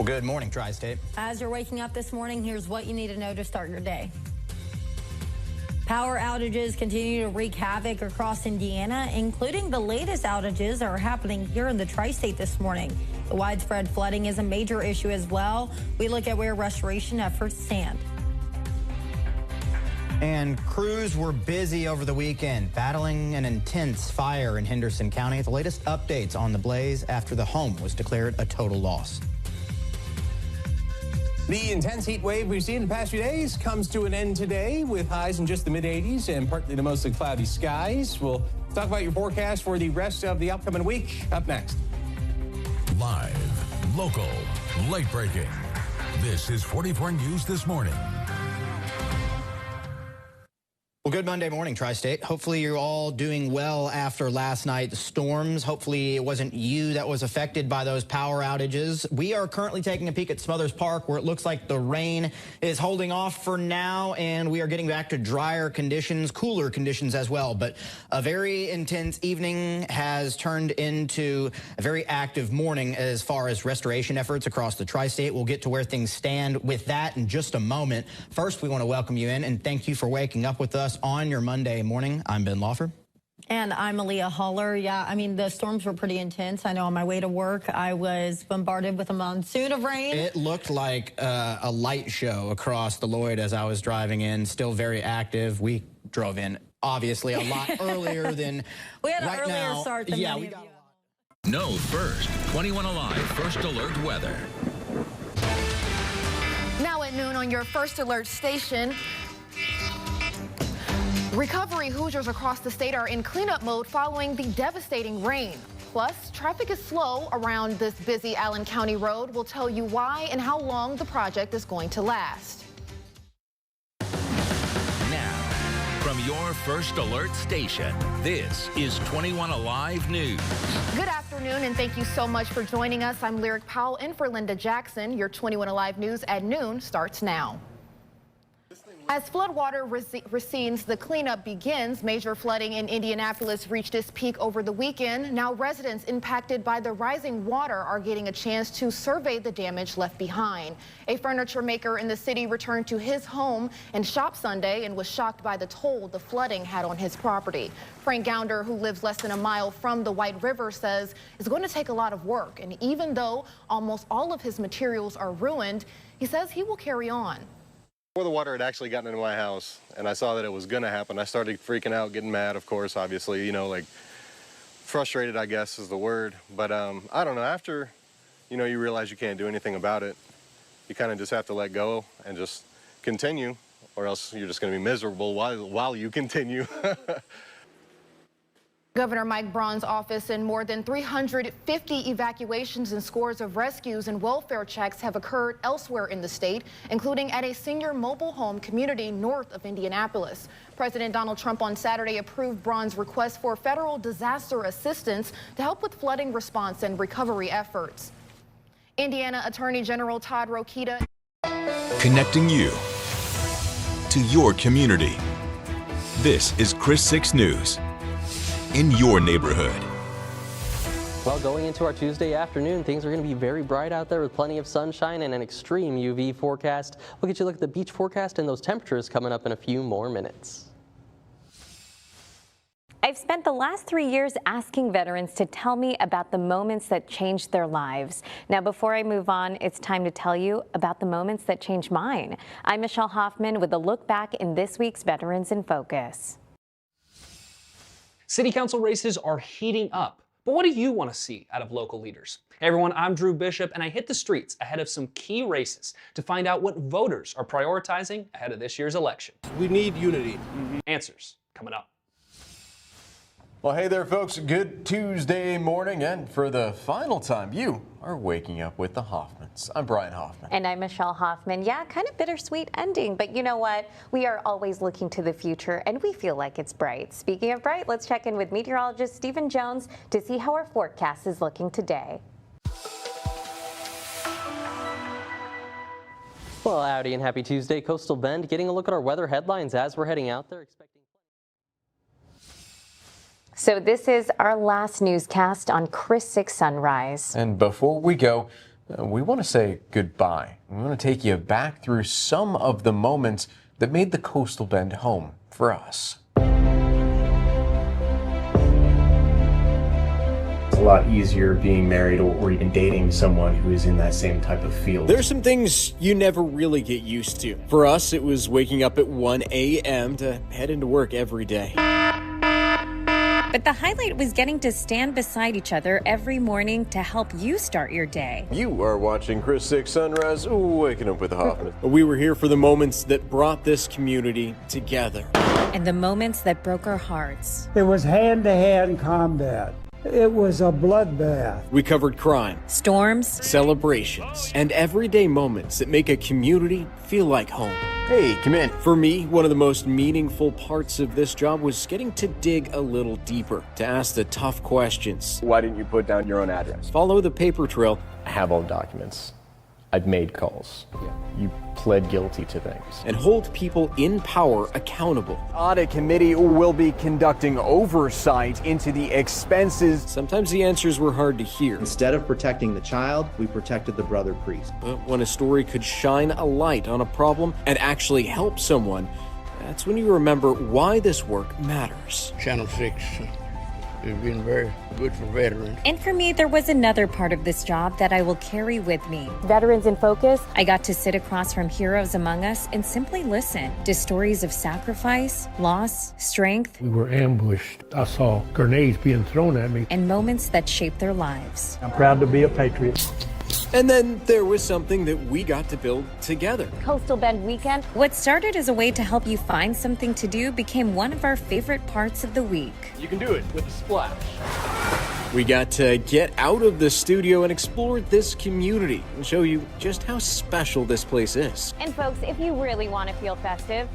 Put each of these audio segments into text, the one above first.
Well, good morning, Tri-State. As you're waking up this morning, here's what you need to know to start your day. Power outages continue to wreak havoc across Indiana, including the latest outages are happening here in the Tri-State this morning. The widespread flooding is a major issue as well. We look at where restoration efforts stand. And crews were busy over the weekend, battling an intense fire in Henderson County. The latest updates on the blaze after the home was declared a total loss. The intense heat wave we've seen in the past few days comes to an end today with highs in just the mid-80s and partly to mostly cloudy skies. We'll talk about your forecast for the rest of the upcoming week up next. Live, local, late-breaking. This is 44 News This Morning. Well, good Monday morning, Tri-State. Hopefully you're all doing well after last night's storms. Hopefully it wasn't you that was affected by those power outages. We are currently taking a peek at Smothers Park, where it looks like the rain is holding off for now, and we are getting back to drier conditions, cooler conditions as well. But a very intense evening has turned into a very active morning as far as restoration efforts across the Tri-State. We'll get to where things stand with that in just a moment. First, we want to welcome you in and thank you for waking up with us on your Monday morning. I'm Ben Lawford. And I'm Aaliyah Holler. Yeah, I mean, the storms were pretty intense. I know on my way to work, I was bombarded with a monsoon of rain. It looked like a light show across the Lloyd as I was driving in, still very active. We drove in, obviously, a lot earlier than we had right an earlier now. start than yeah, many we of got you. Know first, 21 Alive First Alert Weather. Now at noon on your First Alert station. Recovery Hoosiers across the state are in cleanup mode following the devastating rain. Plus, traffic is slow around this busy Allen County road. We'll tell you why and how long the project is going to last. Now, from your First Alert station, this is 21 Alive News. Good afternoon, and thank you so much for joining us. I'm Lyric Powell in for Linda Jackson. Your 21 Alive News at noon starts now. As floodwater recedes, the cleanup begins. Major flooding in Indianapolis reached its peak over the weekend. Now residents impacted by the rising water are getting a chance to survey the damage left behind. A furniture maker in the city returned to his home and shop Sunday and was shocked by the toll the flooding had on his property. Frank Gounder, who lives less than a mile from the White River, says it's going to take a lot of work. And even though almost all of his materials are ruined, he says he will carry on. Before the water had actually gotten into my house and I saw that it was going to happen, I started freaking out, getting mad, of course, obviously, you know, like frustrated, I guess is the word. But I don't know, after, you know, you realize you can't do anything about it, you kind of just have to let go and just continue, or else you're just going to be miserable while you continue. Governor Mike Braun's office and more than 350 evacuations and scores of rescues and welfare checks have occurred elsewhere in the state, including at a senior mobile home community north of Indianapolis. President Donald Trump on Saturday approved Braun's request for federal disaster assistance to help with flooding response and recovery efforts. Indiana Attorney General Todd Rokita. Connecting you to your community. This is KRIS 6 News. In your neighborhood. Well, going into our Tuesday afternoon, things are going to be very bright out there with plenty of sunshine and an extreme UV forecast. We'll get you a look at the beach forecast and those temperatures coming up in a few more minutes. I've spent the last 3 years asking veterans to tell me about the moments that changed their lives. Now, before I move on, it's time to tell you about the moments that changed mine. I'm Michelle Hofmann with a look back in this week's Veterans in Focus. City council races are heating up, but what do you want to see out of local leaders? Hey everyone, I'm Drew Bishop, and I hit the streets ahead of some key races to find out what voters are prioritizing ahead of this year's election. We need unity. Answers coming up. Well, hey there, folks. Good Tuesday morning, and for the final time, you are waking up with the Hoffmans. I'm Bryan Hofmann. And I'm Michelle Hofmann. Yeah, kind of bittersweet ending, but you know what? We are always looking to the future, and we feel like it's bright. Speaking of bright, let's check in with meteorologist Stephen Jones to see how our forecast is looking today. Well, howdy and happy Tuesday, Coastal Bend. Getting a look at our weather headlines as we're heading out there. So this is our last newscast on KRIS 6 Sunrise. And before we go, we want to say goodbye. We want to take you back through some of the moments that made the Coastal Bend home for us. A lot easier being married or even dating someone who is in that same type of field. There's some things you never really get used to. For us, it was waking up at 1 a.m. to head into work every day. But the highlight was getting to stand beside each other every morning to help you start your day. You are watching KRIS 6 Sunrise, Waking Up with Hofmann. We were here for the moments that brought this community together. And the moments that broke our hearts. It was hand-to-hand combat. It was a bloodbath. We covered crime, storms, celebrations, and everyday moments that make a community feel like home. Hey, come in. For me, one of the most meaningful parts of this job was getting to dig a little deeper, to ask the tough questions. Why didn't you put down your own address? Follow the paper trail. I have all the documents. I've made calls. You pled guilty to things. And hold people in power accountable. Audit committee will be conducting oversight into the expenses. Sometimes the answers were hard to hear. Instead of protecting the child, we protected the brother priest. But when a story could shine a light on a problem and actually help someone, that's when you remember why this work matters. Channel 6 has been very good for veterans. And for me, there was another part of this job that I will carry with me. Veterans in Focus. I got to sit across from heroes among us and simply listen to stories of sacrifice, loss, strength. We were ambushed. I saw grenades being thrown at me. And moments that shaped their lives. I'm proud to be a patriot. And then there was something that we got to build together. Coastal Bend Weekend. What started as a way to help you find something to do became one of our favorite parts of the week. You can do it with a splash. We got to get out of the studio and explore this community and show you just how special this place is. And folks, if you really want to feel festive,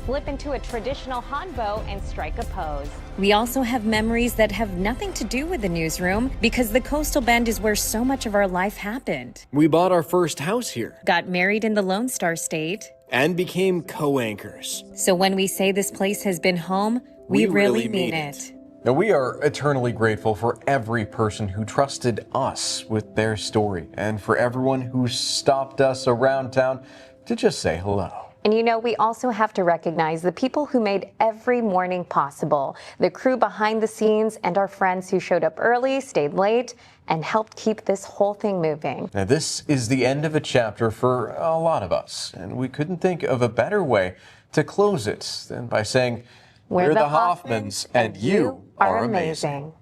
slip into a traditional hanbok and strike a pose. We also have memories that have nothing to do with the newsroom because the Coastal Bend is where so much of our life happened. We bought our first house here. Got married in the Lone Star State. And became co-anchors. So when we say this place has been home, we really mean it. Now, we are eternally grateful for every person who trusted us with their story and for everyone who stopped us around town to just say hello. And you know, we also have to recognize the people who made every morning possible, the crew behind the scenes and our friends who showed up early, stayed late, and helped keep this whole thing moving. Now, this is the end of a chapter for a lot of us, and we couldn't think of a better way to close it than by saying, we're the Hofmanns, and you are amazing.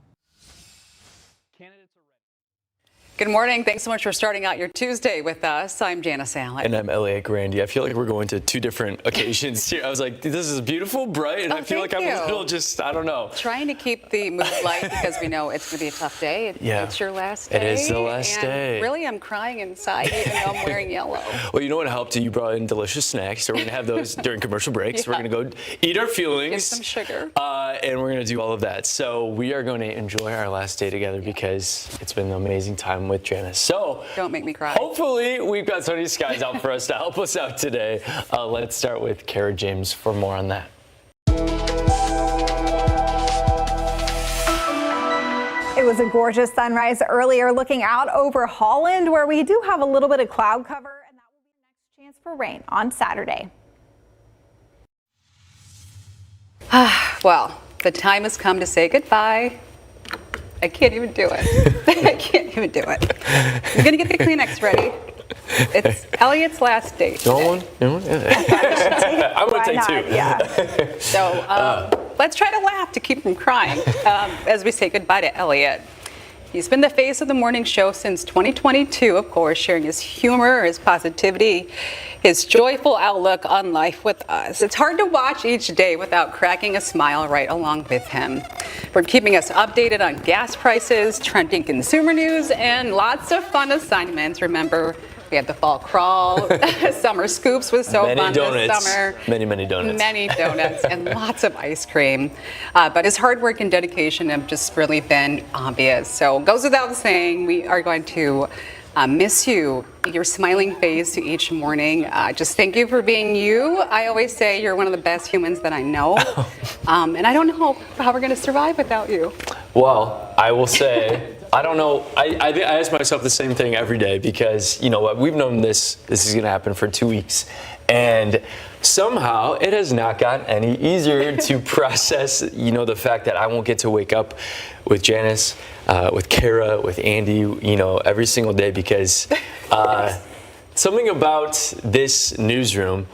Good morning. Thanks so much for starting out your Tuesday with us. I'm Janice Allen. And I'm Elliot Grandia. I feel like we're going to two different occasions here. I was like, this is beautiful, bright, and I feel like I'm a little just, I don't know. Trying to keep the mood light because we know it's going to be a tough day. It's your last day. It is the last day. Really, I'm crying inside even though I'm wearing yellow. Well, you know what helped you? You brought in delicious snacks. So we're going to have those during commercial breaks. We're going to go eat our feelings. Get some sugar. And we're going to do all of that. So we are going to enjoy our last day together because it's been an amazing time with Janice. So don't make me cry. Hopefully we've got sunny skies out for us to help us out today. Let's start with Kara James for more on that. It was a gorgeous sunrise earlier looking out over Holland where we do have a little bit of cloud cover and that will be the next chance for rain on Saturday. Well, the time has come to say goodbye. I can't even do it. I can't even do it. I'm going to get the Kleenex ready. It's Elliot's last day. I'm going to take two. Yeah. So let's try to laugh to keep from crying as we say goodbye to Elliot. He's been the face of the morning show since 2022, of course, sharing his humor, his positivity, his joyful outlook on life with us. It's hard to watch each day without cracking a smile right along with him. We're keeping us updated on gas prices, trending consumer news, and lots of fun assignments. Remember, we had the fall crawl, summer scoops was so fun this summer. Many donuts. Many donuts and lots of ice cream. But his hard work and dedication have just really been obvious. So it goes without saying, we are going to miss you, your smiling face each morning. Just thank you for being you. I always say you're one of the best humans that I know. And I don't know how we're going to survive without you. Well, I will say I don't know. I ask myself the same thing every day because, you know what, we've known this is going to happen for 2 weeks. And somehow it has not gotten any easier to process, you know, the fact that I won't get to wake up with Janice, with Kara, with Andy, you know, every single day because something about this newsroom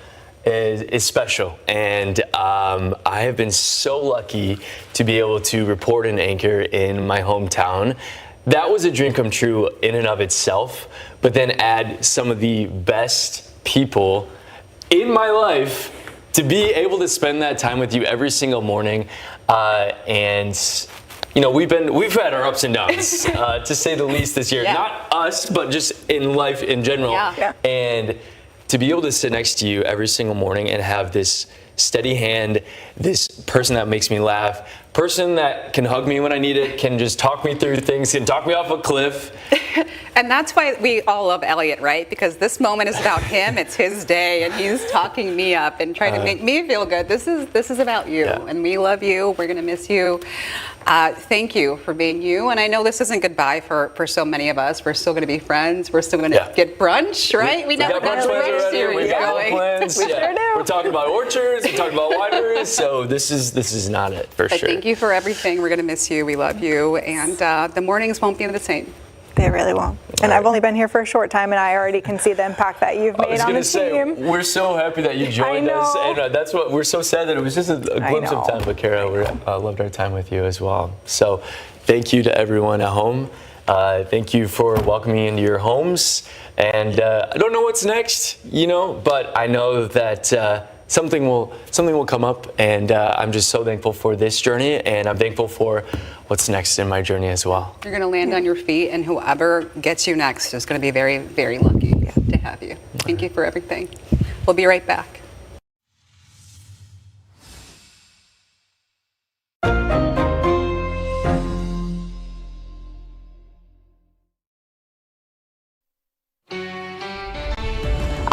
is special. And I have been so lucky to be able to report and anchor in my hometown. That was a dream come true in and of itself, but then add some of the best people in my life to be able to spend that time with you every single morning. And you know, we've had our ups and downs, to say the least this year. Yeah. Not us, but just in life in general. Yeah. And to be able to sit next to you every single morning and have this steady hand, this person that makes me laugh, person that can hug me when I need it, can just talk me through things, can talk me off a cliff. And that's why we all love Elliot, right? Because this moment is about him. It's his day, and he's talking me up and trying to make me feel good. This is about you, and we love you. We're going to miss you. Thank you for being you. And I know this isn't goodbye for so many of us. We're still going to be friends. We're still going to get brunch, right? We never got a brunch series going. Plans. We sure do. We're talking about orchards. We're talking about wineries. So this is not it for sure. Thank you for everything. We're going to miss you. We love you. And the mornings won't be the same. They really won't. And I've only been here for a short time, and I already can see the impact that you've made on the team. We're so happy that you joined us, and that's what we're so sad that it was just a glimpse of time. But Kara, we loved our time with you as well. So, thank you to everyone at home. Thank you for welcoming me into your homes. And I don't know what's next, you know, but I know that something will come up, and I'm just so thankful for this journey, and I'm thankful for what's next in my journey as well. You're going to land on your feet, and whoever gets you next is going to be very, very lucky to have you. Thank you for everything. We'll be right back.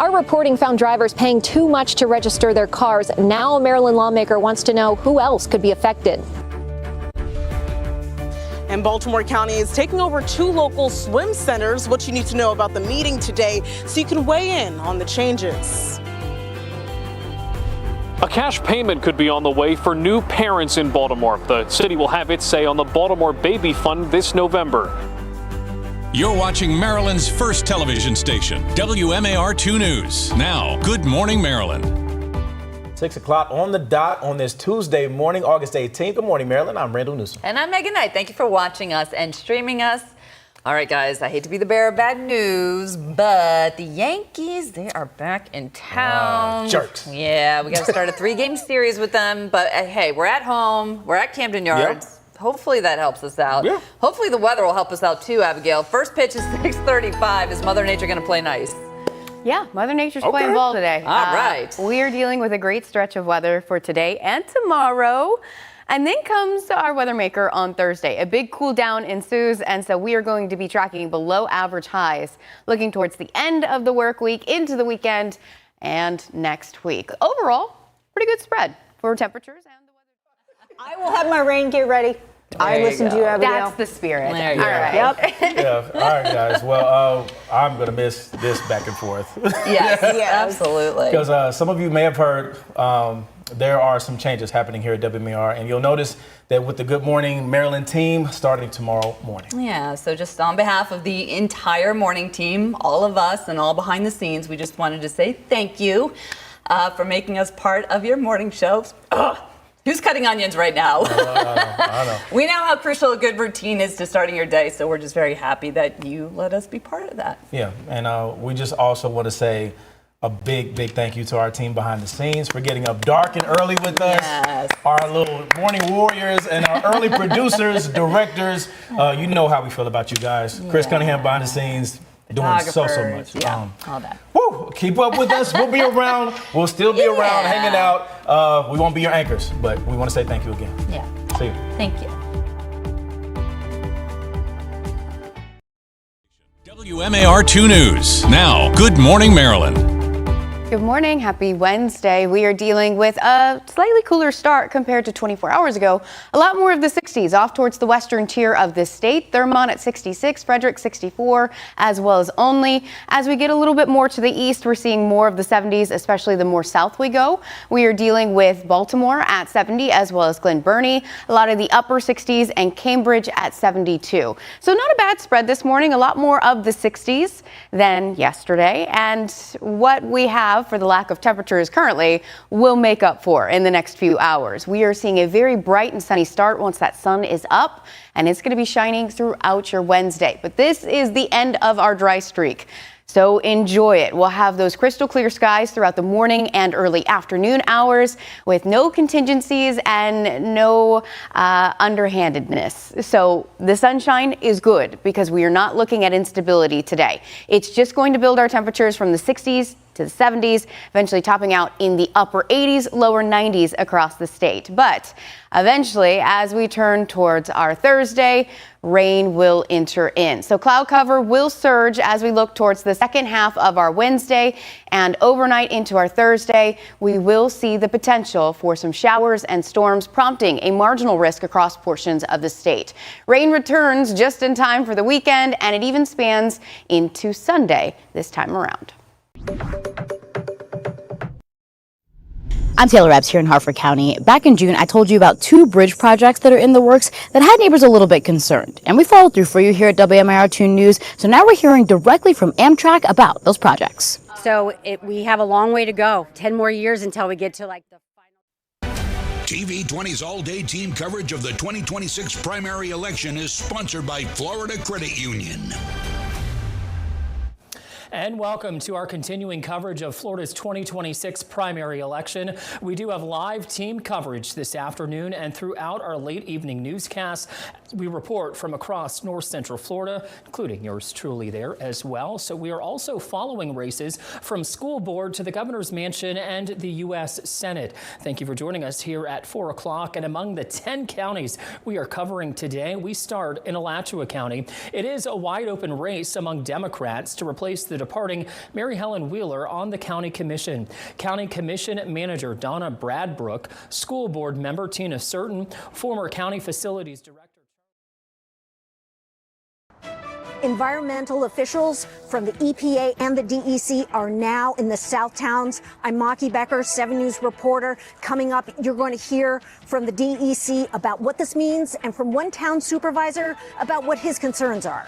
Our reporting found drivers paying too much to register their cars. Now a Maryland lawmaker wants to know who else could be affected. And Baltimore County is taking over 2 local swim centers. What you need to know about the meeting today so you can weigh in on the changes. A cash payment could be on the way for new parents in Baltimore. The city will have its say on the Baltimore Baby Fund this November. You're watching Maryland's first television station, WMAR 2 News. Now, Good Morning Maryland. 6 o'clock on the dot on this Tuesday morning, August 18th. Good morning, Maryland. I'm Randall Newsom. And I'm Megan Knight. Thank you for watching us and streaming us. All right, guys, I hate to be the bearer of bad news, but the Yankees, they are back in town. Jerks. Yeah, we got to start a 3-game series with them. But, hey, we're at home. We're at Camden Yards. Yep. Hopefully that helps us out. Yeah. Hopefully the weather will help us out, too, Abigail. First pitch is 6:35. Is Mother Nature going to play nice? Yeah, Mother Nature's playing ball today. All right. We are dealing with a great stretch of weather for today and tomorrow. And then comes our weather maker on Thursday. A big cool down ensues, and so we are going to be tracking below average highs, looking towards the end of the work week, into the weekend, and next week. Overall, pretty good spread for temperatures and the weather. I will have my rain gear ready. I listened to you, Abigail. That's the spirit. There you go. All right. Yep. Yeah. All right, guys. Well, I'm going to miss this back and forth. Yes, absolutely. Because some of you may have heard there are some changes happening here at WMAR, and you'll notice that with the Good Morning Maryland team starting tomorrow morning. Yeah, so just on behalf of the entire morning team, all of us and all behind the scenes, we just wanted to say thank you for making us part of your morning show. Who's cutting onions right now? I know. We know how crucial a good routine is to starting your day, so we're just very happy that you let us be part of that. Yeah, and we just also want to say a big thank you to our team behind the scenes for getting up dark and early with us. Yes. Our little morning warriors and our early producers, directors. You know how we feel about you guys. Chris Cunningham behind the scenes. Doing so much. Yeah, all that. Woo! Keep up with us. We'll be around. We'll still be around, hanging out. We won't be your anchors, but we want to say thank you again. Yeah. See you. Thank you. WMAR 2 News. Now, Good Morning Maryland. Good morning. Happy Wednesday. We are dealing with a slightly cooler start compared to 24 hours ago. A lot more of the 60s off towards the western tier of the state. Thurmont at 66, Frederick 64, as well as Only. As we get a little bit more to the east, we're seeing more of the 70s, especially the more south we go. We are dealing with Baltimore at 70, as well as Glen Burnie. A lot of the upper 60s and Cambridge at 72. So not a bad spread this morning. A lot more of the 60s than yesterday. And what we have for the lack of temperatures currently will make up for in the next few hours. We are seeing a very bright and sunny start once that sun is up, and it's going to be shining throughout your Wednesday. But this is the end of our dry streak, so enjoy it. We'll have those crystal clear skies throughout the morning and early afternoon hours with no contingencies and no underhandedness. So the sunshine is good because we are not looking at instability today. It's just going to build our temperatures from the 60s to the 70s, eventually topping out in the upper 80s, lower 90s across the state. But eventually, as we turn towards our Thursday, rain will enter in. So cloud cover will surge as we look towards the second half of our Wednesday, and overnight into our Thursday, we will see the potential for some showers and storms, prompting a marginal risk across portions of the state. Rain returns just in time for the weekend, and it even spans into Sunday this time around. I'm Taylor Epps here in Harford County. Back in June, I told you about 2 bridge projects that are in the works that had neighbors a little bit concerned. And we followed through for you here at WMAR 2 News. So now we're hearing directly from Amtrak about those projects. So we have a long way to go, 10 more years until we get to like the TV 20's all-day team coverage of the 2026 primary election is sponsored by Florida Credit Union. And welcome to our continuing coverage of Florida's 2026 primary election. We do have live team coverage this afternoon and throughout our late evening newscasts. We report from across north central Florida, including yours truly there as well. So we are also following races from school board to the governor's mansion and the U.S. Senate. Thank you for joining us here at 4 o'clock. And among the 10 counties we are covering today, we start in Alachua County. It is a wide open race among Democrats to replace the departing Mary Helen Wheeler on the County Commission. County Commission Manager Donna Bradbrook, School Board Member Tina Certain, former County Facilities Director. Environmental officials from the EPA and the DEC are now in the South Towns. I'm Maki Becker, 7 News reporter. Coming up, you're going to hear from the DEC about what this means and from one town supervisor about what his concerns are.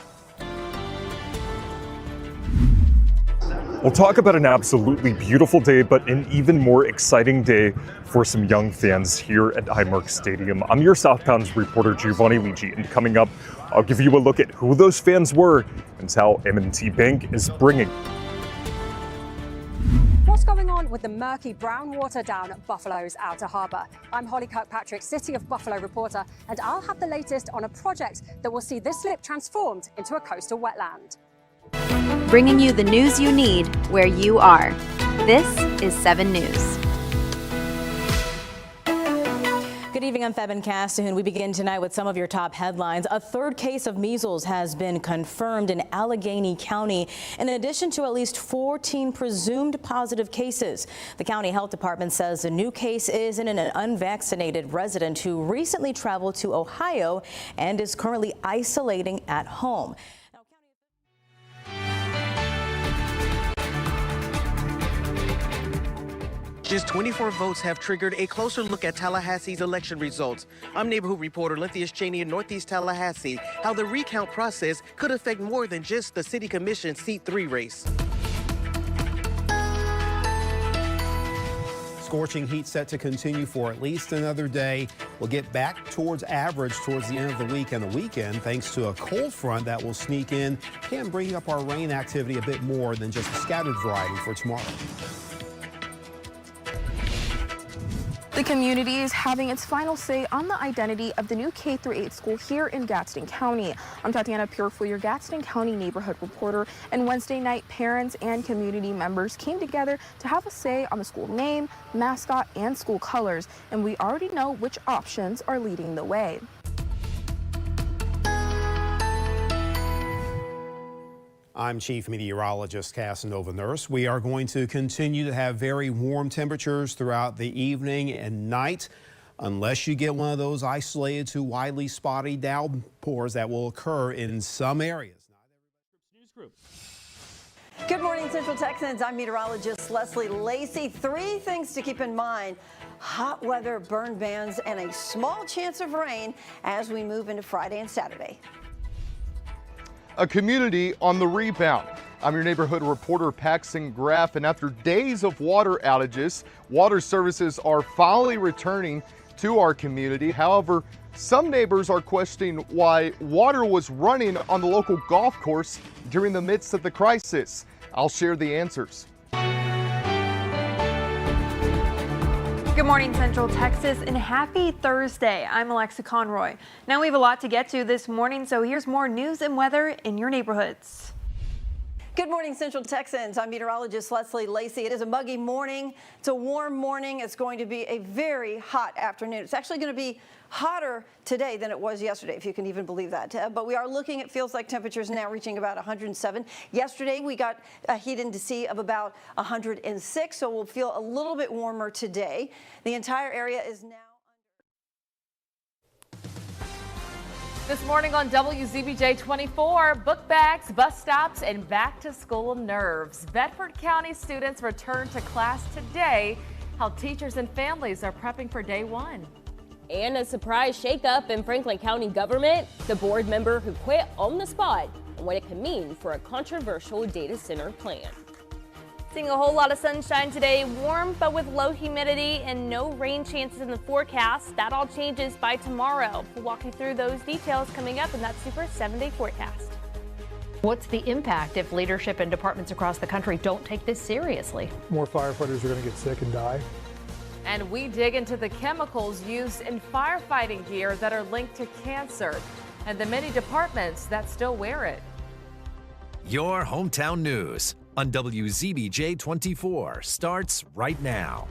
We'll talk about an absolutely beautiful day, but an even more exciting day for some young fans here at Highmark Stadium. I'm your South Towns reporter, Giovanni Ligi, and coming up, I'll give you a look at who those fans were and how M&T Bank is bringing. What's going on with the murky brown water down at Buffalo's Outer Harbor? I'm Holly Kirkpatrick, City of Buffalo reporter, and I'll have the latest on a project that will see this slip transformed into a coastal wetland. Bringing you the news you need where you are. This is 7 News. Good evening, I'm Febin Castahoon. We begin tonight with some of your top headlines. A third case of measles has been confirmed in Allegheny County, in addition to at least 14 presumed positive cases. The county health department says the new case is in an unvaccinated resident who recently traveled to Ohio and is currently isolating at home. Just 24 votes have triggered a closer look at Tallahassee's election results. I'm neighborhood reporter Lynthius Cheney in Northeast Tallahassee. How the recount process could affect more than just the City Commission Seat 3 race. Scorching heat set to continue for at least another day. We'll get back towards average towards the end of the week and the weekend thanks to a cold front that will sneak in. Can bring up our rain activity a bit more than just a scattered variety for tomorrow. The community is having its final say on the identity of the new K-8 school here in Gadsden County. I'm Tatiana Purefoy, your Gadsden County neighborhood reporter, and Wednesday night, parents and community members came together to have a say on the school name, mascot, and school colors, and we already know which options are leading the way. I'm Chief Meteorologist Casanova Nurse. We are going to continue to have very warm temperatures throughout the evening and night, unless you get one of those isolated to widely spotty downpours that will occur in some areas. Good morning, Central Texans. I'm meteorologist Leslie Lacey. 3 things to keep in mind: hot weather, burn bans, and a small chance of rain as we move into Friday and Saturday. A community on the rebound. I'm your neighborhood reporter, Paxton Graff, and after days of water outages, water services are finally returning to our community. However, some neighbors are questioning why water was running on the local golf course during the midst of the crisis. I'll share the answers. Good morning, Central Texas, and happy Thursday. I'm Alexa Conroy. Now we have a lot to get to this morning, so here's more news and weather in your neighborhoods. Good morning, Central Texans. I'm meteorologist Leslie Lacey. It is a muggy morning. It's a warm morning. It's going to be a very hot afternoon. It's actually going to be hotter today than it was yesterday, if you can even believe that. But we are looking at feels like temperatures now reaching about 107. Yesterday, we got a heat index of about 106, so we'll feel a little bit warmer today. The entire area is now This morning on WZBJ 24, book bags, bus stops, and back to school nerves. Bedford County students return to class today. How teachers and families are prepping for day one. And a surprise shakeup in Franklin County government. The board member who quit on the spot and what it could mean for a controversial data center plan. Seeing a whole lot of sunshine today, warm but with low humidity and no rain chances in the forecast. That all changes by tomorrow. We'll walk you through those details coming up in that Super 7-day forecast. What's the impact if leadership and departments across the country don't take this seriously? More firefighters are going to get sick and die. And we dig into the chemicals used in firefighting gear that are linked to cancer and the many departments that still wear it. Your hometown news on WZBJ 24 starts right now.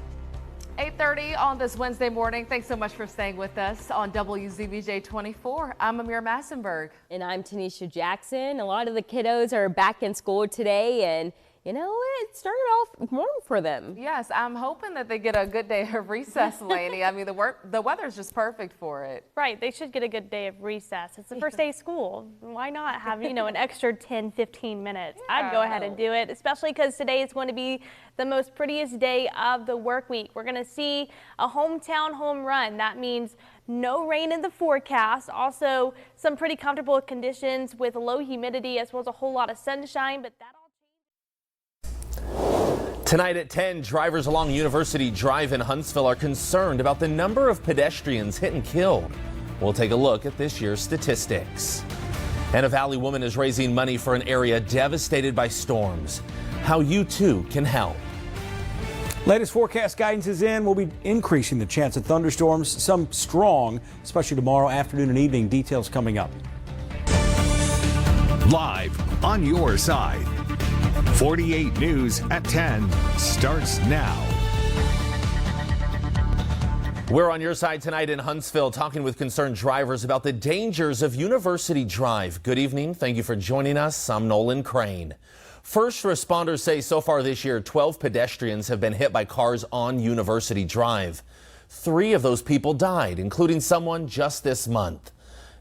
8:30 on this Wednesday morning. Thanks so much for staying with us on WZBJ 24. I'm Amir Massenberg. And I'm Tanisha Jackson. A lot of the kiddos are back in school today, and you know, it started off warm for them. Yes, I'm hoping that they get a good day of recess, Lainey. I mean, the weather's just perfect for it. Right, they should get a good day of recess. It's the first day of school. Why not have, you know, an extra 10, 15 minutes? Yeah. I'd go ahead and do it, especially because today is going to be the most prettiest day of the work week. We're going to see a hometown home run. That means no rain in the forecast. Also, some pretty comfortable conditions with low humidity as well as a whole lot of sunshine, but that Tonight at 10, drivers along University Drive in Huntsville are concerned about the number of pedestrians hit and killed. We'll take a look at this year's statistics. And a Valley woman is raising money for an area devastated by storms. How you too can help. Latest forecast guidance is in. We'll be increasing the chance of thunderstorms, some strong, especially tomorrow afternoon and evening. Details coming up. Live on your side. 48 News at 10 starts now. We're on your side tonight in Huntsville, talking with concerned drivers about the dangers of University Drive. Good evening. Thank you for joining us. I'm Nolan Crane. First responders say so far this year, 12 pedestrians have been hit by cars on University Drive. 3 of those people died, including someone just this month.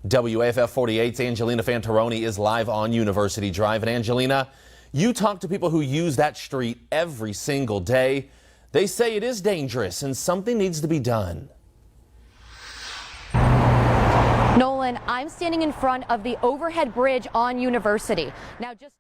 WAFF 48's Angelina Fantaroni is live on University Drive. And Angelina, you talk to people who use that street every single day. They say it is dangerous and something needs to be done. Nolan, I'm standing in front of the overhead bridge on University. Now, just